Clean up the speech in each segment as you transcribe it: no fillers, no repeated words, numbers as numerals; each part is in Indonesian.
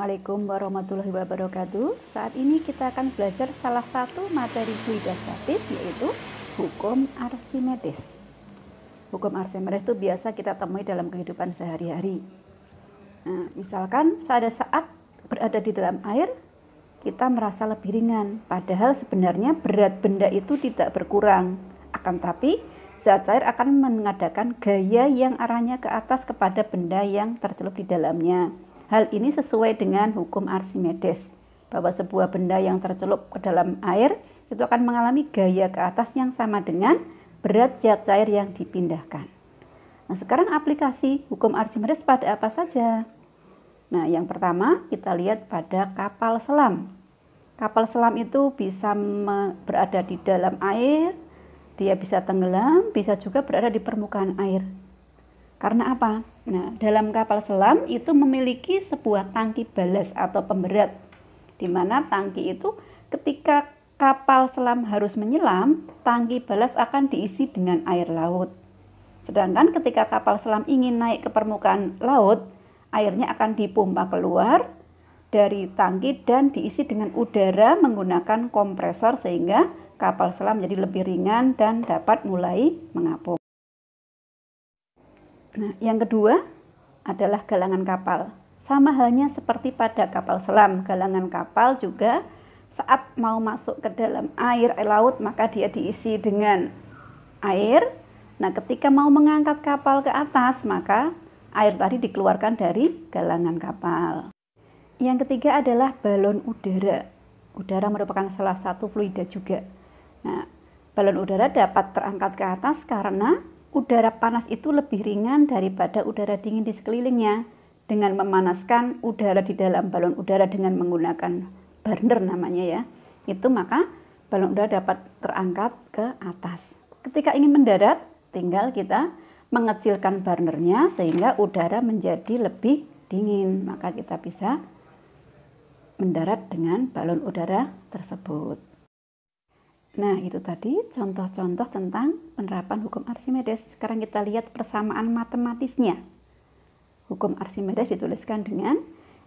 Assalamualaikum warahmatullahi wabarakatuh. Saat ini kita akan belajar salah satu materi fluida statis, yaitu hukum Archimedes. Hukum Archimedes itu biasa kita temui dalam kehidupan sehari-hari. Nah, misalkan pada saat berada di dalam air, kita merasa lebih ringan. Padahal sebenarnya berat benda itu tidak berkurang. Akan tapi zat cair akan mengadakan gaya yang arahnya ke atas kepada benda yang tercelup di dalamnya. Hal ini sesuai dengan hukum Archimedes, bahwa sebuah benda yang tercelup ke dalam air itu akan mengalami gaya ke atas yang sama dengan berat zat cair yang dipindahkan. Nah, sekarang aplikasi hukum Archimedes pada apa saja? Nah, yang pertama kita lihat pada kapal selam. Kapal selam itu bisa berada di dalam air, dia bisa tenggelam, bisa juga berada di permukaan air. Karena apa? Nah, dalam kapal selam itu memiliki sebuah tangki balas atau pemberat, di mana tangki itu ketika kapal selam harus menyelam, tangki balas akan diisi dengan air laut. Sedangkan ketika kapal selam ingin naik ke permukaan laut, airnya akan dipompa keluar dari tangki dan diisi dengan udara menggunakan kompresor sehingga kapal selam menjadi lebih ringan dan dapat mulai mengapung. Nah, yang kedua adalah galangan kapal. Sama halnya seperti pada kapal selam, galangan kapal juga saat mau masuk ke dalam air laut maka dia diisi dengan air. Nah, ketika mau mengangkat kapal ke atas maka air tadi dikeluarkan dari galangan kapal. Yang ketiga adalah balon udara. Udara merupakan salah satu fluida juga. Nah, balon udara dapat terangkat ke atas karena udara panas itu lebih ringan daripada udara dingin di sekelilingnya. Dengan memanaskan udara di dalam balon udara dengan menggunakan burner namanya ya, itu maka balon udara dapat terangkat ke atas. Ketika ingin mendarat, tinggal kita mengecilkan burnernya sehingga udara menjadi lebih dingin. Maka kita bisa mendarat dengan balon udara tersebut. Nah, itu tadi contoh-contoh tentang penerapan hukum Archimedes. Sekarang kita lihat persamaan matematisnya. Hukum Archimedes dituliskan dengan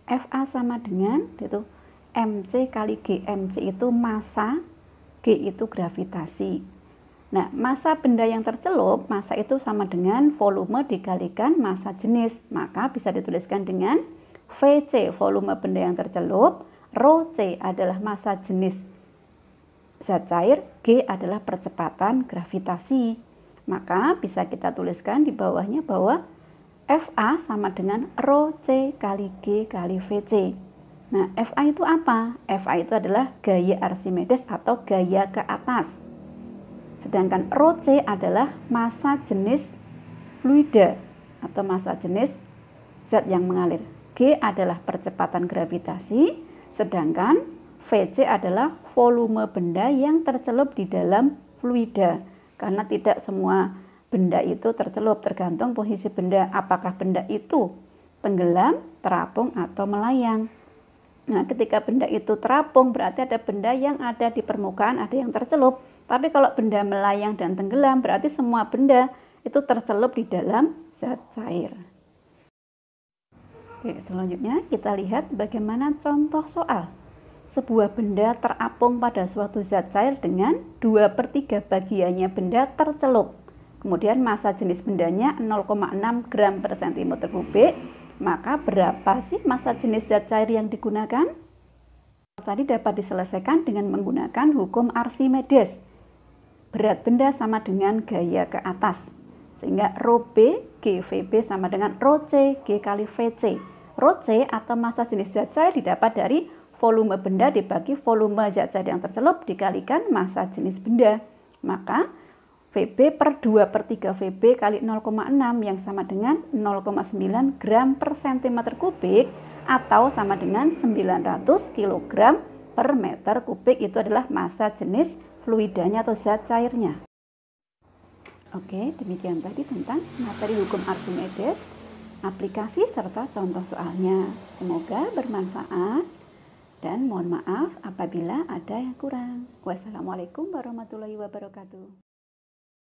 FA sama dengan yaitu MC kali G. MC itu massa, G itu gravitasi. Nah, massa benda yang tercelup, massa itu sama dengan volume dikalikan massa jenis. Maka bisa dituliskan dengan VC, volume benda yang tercelup, rho C adalah massa jenis zat cair, G adalah percepatan gravitasi. Maka bisa kita tuliskan di bawahnya bahwa FA sama dengan rho C kali G kali VC. Nah, FA itu apa? FA itu adalah gaya Archimedes atau gaya ke atas. Sedangkan rho C adalah massa jenis fluida atau massa jenis zat yang mengalir. G adalah percepatan gravitasi, sedangkan VC adalah volume benda yang tercelup di dalam fluida. Karena tidak semua benda itu tercelup, tergantung posisi benda. Apakah benda itu tenggelam, terapung, atau melayang. Nah, ketika benda itu terapung berarti ada benda yang ada di permukaan, ada yang tercelup. Tapi kalau benda melayang dan tenggelam berarti semua benda itu tercelup di dalam zat cair. Oke, selanjutnya kita lihat bagaimana contoh soal. Sebuah benda terapung pada suatu zat cair dengan 2/3 bagiannya benda tercelup. Kemudian massa jenis bendanya 0,6 gram per cm kubik. Maka berapa sih massa jenis zat cair yang digunakan? Tadi dapat diselesaikan dengan menggunakan hukum Archimedes. Berat benda sama dengan gaya ke atas. Sehingga rho B, G VB sama dengan rho C, G kali VC. Rho C atau massa jenis zat cair didapat dari volume benda dibagi volume zat cair yang tercelup dikalikan massa jenis benda. Maka VB per 2/3 VB kali 0,6 yang sama dengan 0,9 gram per cm kubik atau sama dengan 900 kg per meter kubik. Itu adalah massa jenis fluidanya atau zat cairnya. Oke, demikian tadi tentang materi hukum Archimedes, aplikasi serta contoh soalnya. Semoga bermanfaat. Dan mohon maaf apabila ada yang kurang. Wassalamualaikum warahmatullahi wabarakatuh.